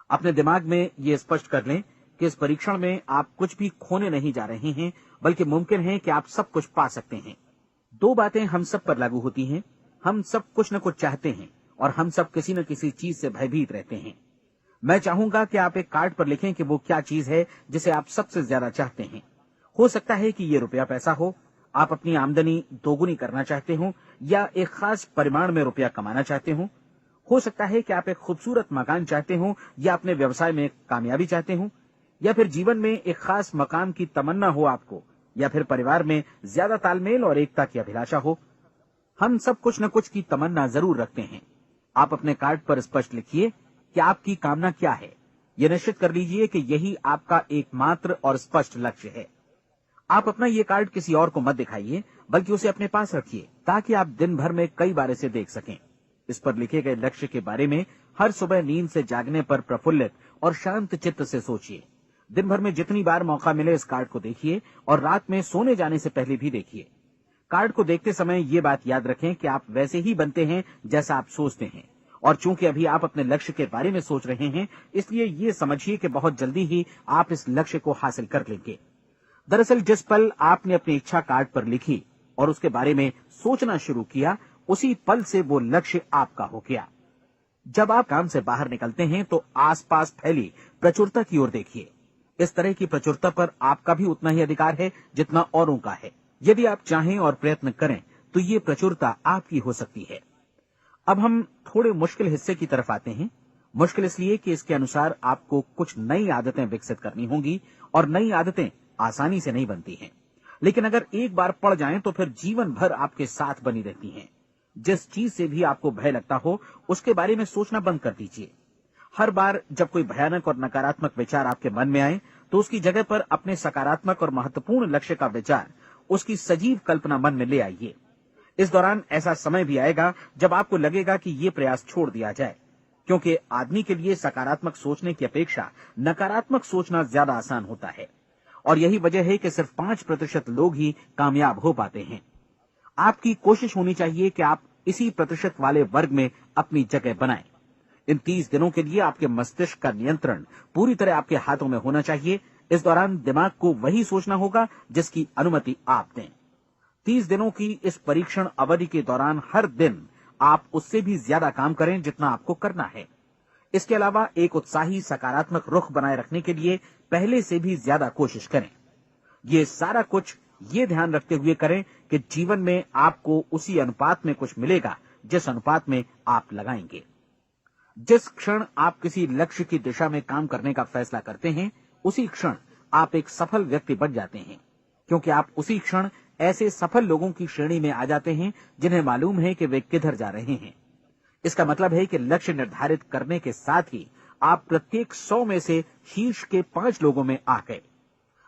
अपने दिमाग में ये स्पष्ट कर लें कि इस परीक्षण में आप कुछ भी खोने नहीं जा रहे हैं, बल्कि मुमकिन है कि आप सब कुछ पा सकते हैं। 2 बातें हम सब पर लागू होती हैं। हम सब कुछ न कुछ चाहते हैं और हम सब किसी न किसी चीज से भयभीत रहते हैं। मैं चाहूंगा कि आप एक कार्ड पर लिखें कि वो क्या चीज है जिसे आप सबसे ज्यादा चाहते हैं। हो सकता है कि ये रुपया पैसा हो, आप अपनी आमदनी दोगुनी करना चाहते हो, या एक खास परिमाण में रुपया कमाना चाहते हो सकता है कि आप एक खूबसूरत मकान चाहते हो, या अपने व्यवसाय में कामयाबी चाहते हो, या फिर जीवन में एक खास मकाम की तमन्ना हो आपको, या फिर परिवार में ज्यादा तालमेल और एकता की अभिलाषा हो। हम सब कुछ न कुछ की तमन्ना जरूर रखते हैं। आप अपने कार्ड पर स्पष्ट लिखिए कि आपकी कामना क्या है। यह निश्चित कर लीजिए कि यही आपका एकमात्र और स्पष्ट लक्ष्य है। आप अपना ये कार्ड किसी और को मत दिखाइए, बल्कि उसे अपने पास रखिए, ताकि आप दिन भर में कई बार इसे देख सकें। इस पर लिखे गए लक्ष्य के बारे में हर सुबह नींद से जागने पर प्रफुल्लित और शांत चित्त से सोचिए। दिन भर में जितनी बार मौका मिले इस कार्ड को देखिए, और रात में सोने जाने से पहले भी देखिए। कार्ड को देखते समय ये बात याद रखें कि आप वैसे ही बनते हैं जैसा आप सोचते हैं, और चूंकि अभी आप अपने लक्ष्य के बारे में सोच रहे हैं, इसलिए ये समझिए कि बहुत जल्दी ही आप इस लक्ष्य को हासिल कर लेंगे। दरअसल जिस पल आपने अपनी इच्छा कार्ड पर लिखी और उसके बारे में सोचना शुरू किया, उसी पल से वो लक्ष्य आपका हो गया। जब आप काम से बाहर निकलते हैं तो आसपास फैली प्रचुरता की ओर देखिए। इस तरह की प्रचुरता पर आपका भी उतना ही अधिकार है जितना औरों का है। यदि आप चाहें और प्रयत्न करें तो ये प्रचुरता आपकी हो सकती है। अब हम थोड़े मुश्किल हिस्से की तरफ आते हैं। मुश्किल इसलिए कि इसके अनुसार आपको कुछ नई आदतें विकसित करनी होंगी, और नई आदतें आसानी से नहीं बनती हैं, लेकिन अगर एक बार पड़ जाएं तो फिर जीवन भर आपके साथ बनी रहती हैं। जिस चीज से भी आपको भय लगता हो, उसके बारे में सोचना बंद कर दीजिए। हर बार जब कोई भयानक और नकारात्मक विचार आपके मन में आए, तो उसकी जगह पर अपने सकारात्मक और महत्वपूर्ण लक्ष्य का विचार, उसकी सजीव कल्पना मन में ले आइए। इस दौरान ऐसा समय भी आएगा जब आपको लगेगा कि ये प्रयास छोड़ दिया जाए, क्योंकि आदमी के लिए सकारात्मक सोचने की अपेक्षा नकारात्मक सोचना ज्यादा आसान होता है। और यही वजह है कि सिर्फ 5% लोग ही कामयाब हो पाते हैं। आपकी कोशिश होनी चाहिए कि आप इसी प्रतिशत वाले वर्ग में अपनी जगह बनाएं। इन 30 दिनों के लिए आपके मस्तिष्क का नियंत्रण पूरी तरह आपके हाथों में होना चाहिए। इस दौरान दिमाग को वही सोचना होगा जिसकी अनुमति आप दें। 30 दिनों की इस परीक्षण अवधि के दौरान हर दिन आप उससे भी ज्यादा काम करें जितना आपको करना है। इसके अलावा एक उत्साही सकारात्मक रुख बनाए रखने के लिए पहले से भी ज्यादा कोशिश करें। ये सारा कुछ ये ध्यान रखते हुए करें कि जीवन में आपको उसी अनुपात में कुछ मिलेगा जिस अनुपात में आप लगाएंगे। जिस क्षण आप किसी लक्ष्य की दिशा में काम करने का फैसला करते हैं, उसी क्षण आप एक सफल व्यक्ति बन जाते हैं, क्योंकि आप उसी क्षण ऐसे सफल लोगों की श्रेणी में आ जाते हैं जिन्हें मालूम है कि वे किधर जा रहे हैं। इसका मतलब है कि लक्ष्य निर्धारित करने के साथ ही आप प्रत्येक 100 में से शीर्ष के 5 लोगों में आ गए।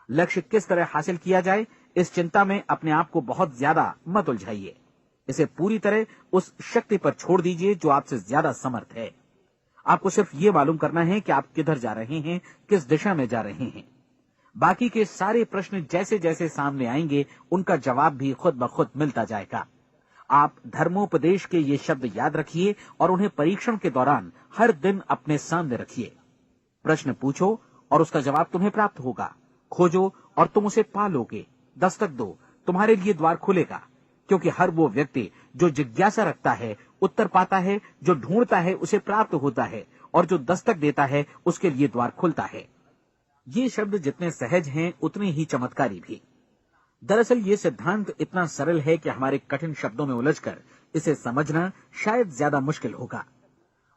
लक्ष्य किस तरह हासिल किया जाए, इस चिंता में अपने आप को बहुत ज्यादा मत उलझाइए। इसे पूरी तरह उस शक्ति पर छोड़ दीजिए जो आपसे ज्यादा समर्थ है। आपको सिर्फ ये मालूम करना है कि आप किधर जा रहे हैं, किस दिशा में जा रहे हैं। बाकी के सारे प्रश्न जैसे जैसे सामने आएंगे, उनका जवाब भी खुद ब खुद मिलता जाएगा। आप धर्मोपदेश के ये शब्द याद रखिए और उन्हें परीक्षण के दौरान हर दिन अपने सामने रखिए। प्रश्न पूछो और उसका जवाब तुम्हें प्राप्त होगा। खोजो और तुम उसे पा लोगे। दस्तक दो, तुम्हारे लिए द्वार खुलेगा, क्योंकि हर वो व्यक्ति जो जिज्ञासा रखता है उत्तर पाता है, जो ढूंढता है उसे प्राप्त होता है, और जो दस्तक देता है उसके लिए द्वार खुलता है। ये शब्द जितने सहज हैं उतने ही चमत्कारी भी। दरअसल ये सिद्धांत इतना सरल है कि हमारे कठिन शब्दों में उलझकर इसे समझना शायद ज्यादा मुश्किल होगा।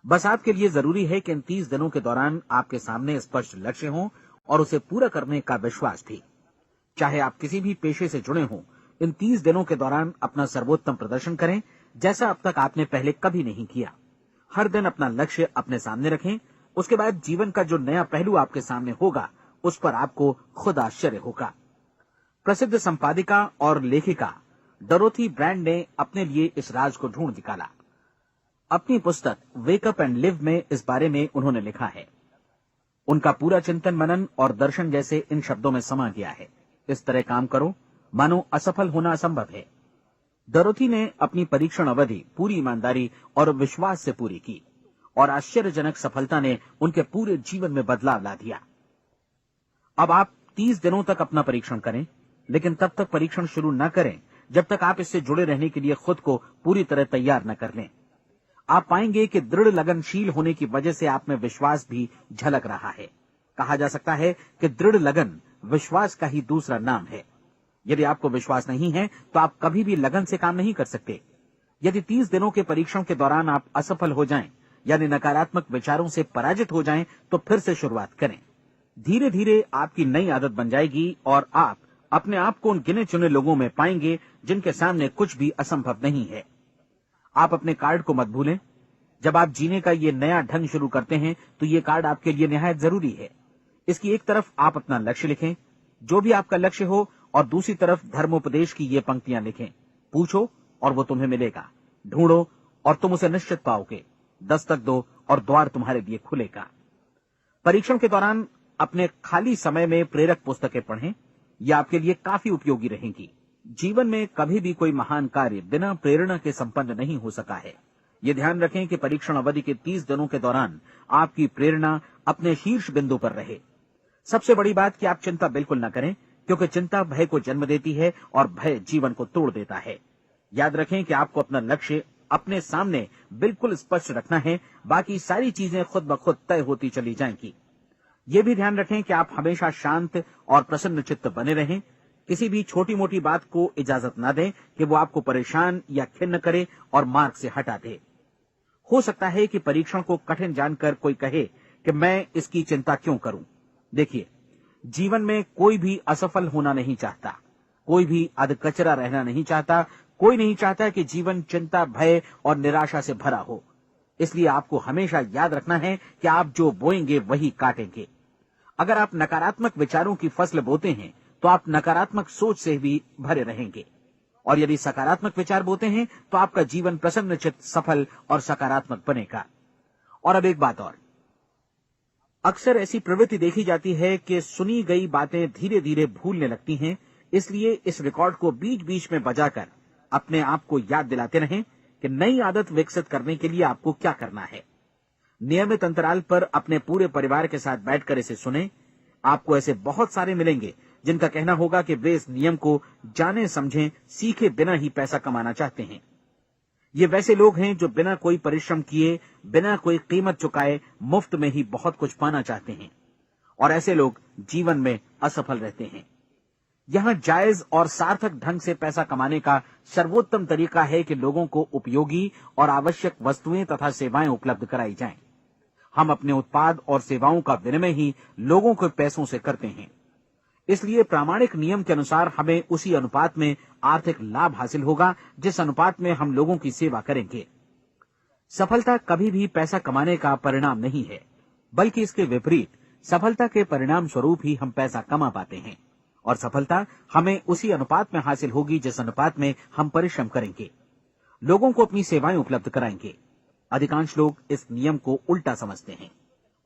बस आपके लिए जरूरी है कि इन 30 दिनों के दौरान आपके सामने स्पष्ट लक्ष्य हो और उसे पूरा करने का विश्वास भी। चाहे आप किसी भी पेशे से जुड़े हों, इन 30 दिनों के दौरान अपना सर्वोत्तम प्रदर्शन करें, जैसा अब तक आपने पहले कभी नहीं किया। हर दिन अपना लक्ष्य अपने सामने रखें। उसके बाद जीवन का जो नया पहलू आपके सामने होगा, उस पर आपको खुद आश्चर्य होगा। प्रसिद्ध संपादिका और लेखिका डोरोथी ब्रैंड ने अपने लिए इस राज को ढूंढ निकाला। अपनी पुस्तक वेक अप एंड लिव में इस बारे में उन्होंने लिखा है। उनका पूरा चिंतन मनन और दर्शन जैसे इन शब्दों में समा गया है। इस तरह काम करो मानो असफल होना असंभव है। डोरोथी ने अपनी परीक्षण अवधि पूरी ईमानदारी और विश्वास से पूरी की और आश्चर्यजनक सफलता ने उनके पूरे जीवन में बदलाव ला दिया। अब आप 30 दिनों तक अपना परीक्षण करें, लेकिन तब तक परीक्षण शुरू न करें जब तक आप इससे जुड़े रहने के लिए खुद को पूरी तरह तैयार न कर लें। आप पाएंगे कि दृढ़ लगनशील होने की वजह से आप में विश्वास भी झलक रहा है। कहा जा सकता है कि दृढ़ लगन विश्वास का ही दूसरा नाम है। यदि आपको विश्वास नहीं है तो आप कभी भी लगन से काम नहीं कर सकते। यदि 30 दिनों के परीक्षण के दौरान आप असफल हो जाएं, यानी नकारात्मक विचारों से पराजित हो जाएं, तो फिर से शुरुआत करें। धीरे धीरे आपकी नई आदत बन जाएगी और आप अपने आप को उन गिने चुने लोगों में पाएंगे जिनके सामने कुछ भी असंभव नहीं है। आप अपने कार्ड को मत भूलें। जब आप जीने का ये नया ढंग शुरू करते हैं तो ये कार्ड आपके लिए निहायत जरूरी है। इसकी एक तरफ आप अपना लक्ष्य लिखें, जो भी आपका लक्ष्य हो, और दूसरी तरफ धर्मोपदेश की ये पंक्तियां लिखें। पूछो और वो तुम्हें मिलेगा, ढूंढो और तुम उसे निश्चित पाओगे, दस्तक दो और द्वार तुम्हारे लिए खुलेगा। परीक्षण के दौरान अपने खाली समय में प्रेरक पुस्तकें पढ़ें, ये आपके लिए काफी उपयोगी रहेंगी। जीवन में कभी भी कोई महान कार्य बिना प्रेरणा के संपन्न नहीं हो सका है। ये ध्यान रखें कि परीक्षण अवधि के 30 दिनों के दौरान आपकी प्रेरणा अपने शीर्ष बिंदु पर रहे। सबसे बड़ी बात कि आप चिंता बिल्कुल न करें, क्योंकि चिंता भय को जन्म देती है और भय जीवन को तोड़ देता है। याद रखें कि आपको अपना लक्ष्य अपने सामने बिल्कुल स्पष्ट रखना है, बाकी सारी चीजें खुद ब खुद तय होती चली जाएंगी। ये भी ध्यान रखें कि आप हमेशा शांत और प्रसन्न चित्त बने रहें। किसी भी छोटी मोटी बात को इजाजत न दें कि वो आपको परेशान या खिन्न करे और मार्ग से हटा दे। हो सकता है कि परीक्षण को कठिन जानकर कोई कहे कि मैं इसकी चिंता क्यों करूं। देखिए, जीवन में कोई भी असफल होना नहीं चाहता, कोई भी अधकचरा रहना नहीं चाहता, कोई नहीं चाहता कि जीवन चिंता, भय और निराशा से भरा हो। इसलिए आपको हमेशा याद रखना है कि आप जो बोएंगे वही काटेंगे। अगर आप नकारात्मक विचारों की फसल बोते हैं तो आप नकारात्मक सोच से भी भरे रहेंगे, और यदि सकारात्मक विचार बोते हैं तो आपका जीवन प्रसन्नचित्त, सफल और सकारात्मक बनेगा। और अब एक बात और, अक्सर ऐसी प्रवृत्ति देखी जाती है कि सुनी गई बातें धीरे धीरे भूलने लगती हैं। इसलिए इस रिकॉर्ड को बीच बीच में बजाकर अपने आप को याद दिलाते रहें कि नई आदत विकसित करने के लिए आपको क्या करना है। नियमित अंतराल पर अपने पूरे परिवार के साथ बैठकर इसे सुनें। आपको ऐसे बहुत सारे मिलेंगे जिनका कहना होगा कि वे इस नियम को जाने समझे सीखे बिना ही पैसा कमाना चाहते हैं। ये वैसे लोग हैं जो बिना कोई परिश्रम किए, बिना कोई कीमत चुकाए मुफ्त में ही बहुत कुछ पाना चाहते हैं, और ऐसे लोग जीवन में असफल रहते हैं। यहां जायज और सार्थक ढंग से पैसा कमाने का सर्वोत्तम तरीका है कि लोगों को उपयोगी और आवश्यक वस्तुएं तथा सेवाएं उपलब्ध कराई जाएं। हम अपने उत्पाद और सेवाओं का विनिमय ही लोगों के पैसों से करते हैं। इसलिए प्रामाणिक नियम के अनुसार हमें उसी अनुपात में आर्थिक लाभ हासिल होगा जिस अनुपात में हम लोगों की सेवा करेंगे। सफलता कभी भी पैसा कमाने का परिणाम नहीं है, बल्कि इसके विपरीत सफलता के परिणाम स्वरूप ही हम पैसा कमा पाते हैं, और सफलता हमें उसी अनुपात में हासिल होगी जिस अनुपात में हम परिश्रम करेंगे, लोगों को अपनी सेवाएं उपलब्ध कराएंगे। अधिकांश लोग इस नियम को उल्टा समझते हैं।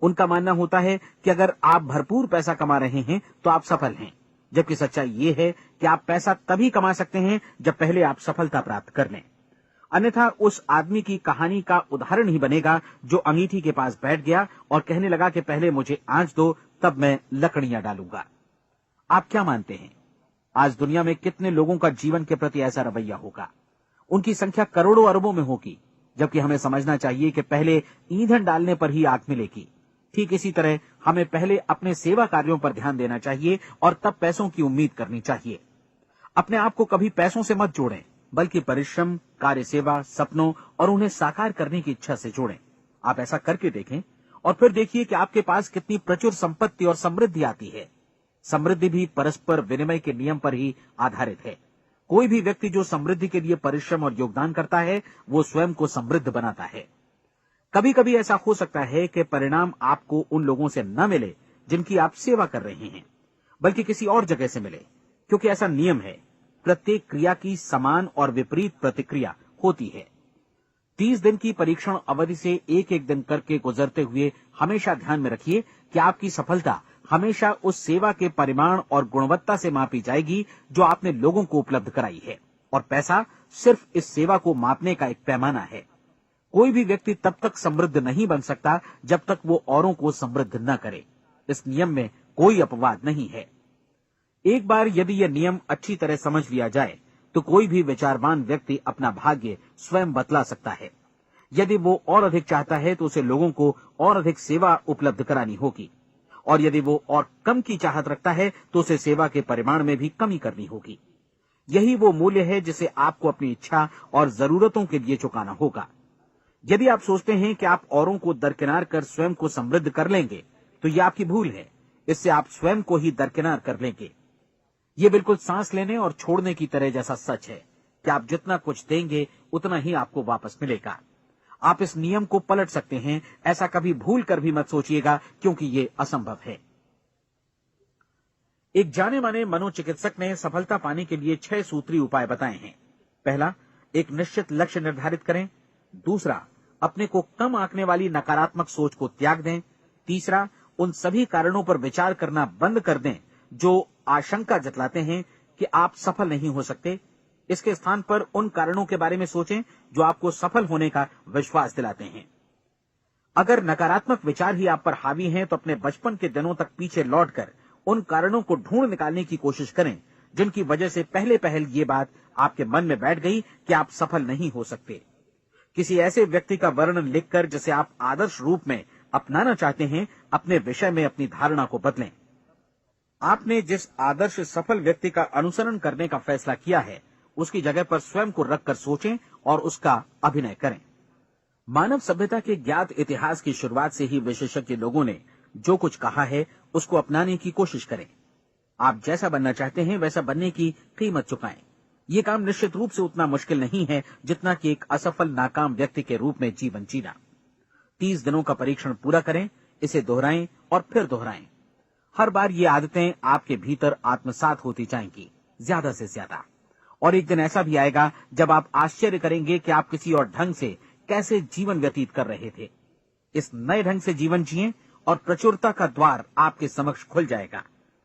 उनका मानना होता है कि अगर आप भरपूर पैसा कमा रहे हैं तो आप सफल हैं, जबकि सच्चाई ये है कि आप पैसा तभी कमा सकते हैं जब पहले आप सफलता प्राप्त कर लें। अन्यथा उस आदमी की कहानी का उदाहरण ही बनेगा जो अंगीठी के पास बैठ गया और कहने लगा कि पहले मुझे आंच दो, तब मैं लकड़ियां डालूंगा। आप क्या मानते हैं, आज दुनिया में कितने लोगों का जीवन के प्रति ऐसा रवैया होगा? उनकी संख्या करोड़ों अरबों में होगी, जबकि हमें समझना चाहिए कि पहले ईंधन डालने पर ही आग मिलेगी। ठीक इसी तरह हमें पहले अपने सेवा कार्यों पर ध्यान देना चाहिए और तब पैसों की उम्मीद करनी चाहिए। अपने आप को कभी पैसों से मत जोड़ें, बल्कि परिश्रम, कार्य सेवा, सपनों और उन्हें साकार करने की इच्छा से जोड़ें। आप ऐसा करके देखें और फिर देखिए कि आपके पास कितनी प्रचुर संपत्ति और समृद्धि आती है। समृद्धि भी परस्पर विनिमय के नियम पर ही आधारित है। कोई भी व्यक्ति जो समृद्धि के लिए परिश्रम और योगदान करता है, वो स्वयं को समृद्ध बनाता है। कभी कभी ऐसा हो सकता है कि परिणाम आपको उन लोगों से न मिले जिनकी आप सेवा कर रहे हैं, बल्कि किसी और जगह से मिले, क्योंकि ऐसा नियम है, प्रत्येक क्रिया की समान और विपरीत प्रतिक्रिया होती है। 30 दिन की परीक्षण अवधि से एक एक दिन करके गुजरते हुए हमेशा ध्यान में रखिए कि आपकी सफलता हमेशा उस सेवा के परिमाण और गुणवत्ता से मापी जाएगी जो आपने लोगों को उपलब्ध कराई है, और पैसा सिर्फ इस सेवा को मापने का एक पैमाना है। कोई भी व्यक्ति तब तक समृद्ध नहीं बन सकता जब तक वो औरों को समृद्ध न करे। इस नियम में कोई अपवाद नहीं है। एक बार यदि यह नियम अच्छी तरह समझ लिया जाए तो कोई भी विचारवान व्यक्ति अपना भाग्य स्वयं बतला सकता है। यदि वो और अधिक चाहता है तो उसे लोगों को और अधिक सेवा उपलब्ध करानी होगी, और यदि वो और कम की चाहत रखता है तो उसे सेवा के परिमाण में भी कमी करनी होगी। यही वो मूल्य है जिसे आपको अपनी इच्छा और जरूरतों के लिए चुकाना होगा। यदि आप सोचते हैं कि आप औरों को दरकिनार कर स्वयं को समृद्ध कर लेंगे तो ये आपकी भूल है। इससे आप स्वयं को ही दरकिनार कर लेंगे। ये बिल्कुल सांस लेने और छोड़ने की तरह जैसा सच है कि आप जितना कुछ देंगे उतना ही आपको वापस मिलेगा। आप इस नियम को पलट सकते हैं, ऐसा कभी भूल कर भी मत सोचिएगा, क्योंकि ये असंभव है। एक जाने माने मनोचिकित्सक ने सफलता पाने के लिए 6 सूत्री उपाय बताए हैं। पहला, एक निश्चित लक्ष्य निर्धारित करें। दूसरा, अपने को कम आंकने वाली नकारात्मक सोच को त्याग दें। तीसरा, उन सभी कारणों पर विचार करना बंद कर दें जो आशंका जतलाते हैं कि आप सफल नहीं हो सकते। इसके स्थान पर उन कारणों के बारे में सोचें जो आपको सफल होने का विश्वास दिलाते हैं। अगर नकारात्मक विचार ही आप पर हावी हैं तो अपने बचपन के दिनों तक पीछे लौटकर उन कारणों को ढूंढ निकालने की कोशिश करें जिनकी वजह से पहले पहल ये बात आपके मन में बैठ गई कि आप सफल नहीं हो सकते। किसी ऐसे व्यक्ति का वर्णन लिखकर जिसे आप आदर्श रूप में अपनाना चाहते हैं, अपने विषय में अपनी धारणा को बदलें। आपने जिस आदर्श सफल व्यक्ति का अनुसरण करने का फैसला किया है उसकी जगह पर स्वयं को रखकर सोचें और उसका अभिनय करें। मानव सभ्यता के ज्ञात इतिहास की शुरुआत से ही विशेषज्ञ लोगों ने जो कुछ कहा है उसको अपनाने की कोशिश करें। आप जैसा बनना चाहते हैं वैसा बनने की कीमत चुकाएं। ये काम निश्चित रूप से उतना मुश्किल नहीं है जितना कि एक असफल नाकाम व्यक्ति के रूप में जीवन जीना। 30 दिनों का परीक्षण पूरा करें, इसे दोहराएं और फिर दोहराएं। हर बार ये आदतें आपके भीतर आत्मसात होती जाएंगी, ज्यादा से ज्यादा। और एक दिन ऐसा भी आएगा जब आप आश्चर्य करेंगे कि आप किसी और ढंग से कैसे जीवन व्यतीत कर रहे थे। इस नए ढंग से जीवन जिएं और प्रचुरता का द्वार आपके समक्ष खुल जाएगा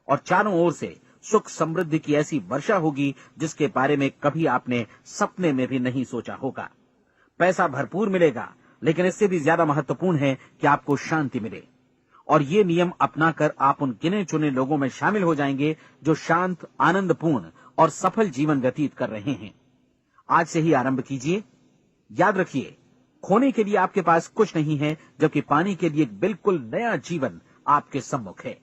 और चारों ओर से सुख समृद्धि की ऐसी वर्षा होगी जिसके बारे में कभी आपने सपने में भी नहीं सोचा होगा। पैसा भरपूर मिलेगा, लेकिन इससे भी ज्यादा महत्वपूर्ण है कि आपको शांति मिले। और ये नियम अपनाकर आप उन गिने चुने लोगों में शामिल हो जाएंगे जो शांत, आनंदपूर्ण और सफल जीवन व्यतीत कर रहे हैं। आज से ही आरंभ कीजिए। याद रखिए, खोने के लिए आपके पास कुछ नहीं है, जबकि पाने के लिए एक बिल्कुल नया जीवन आपके सम्मुख है।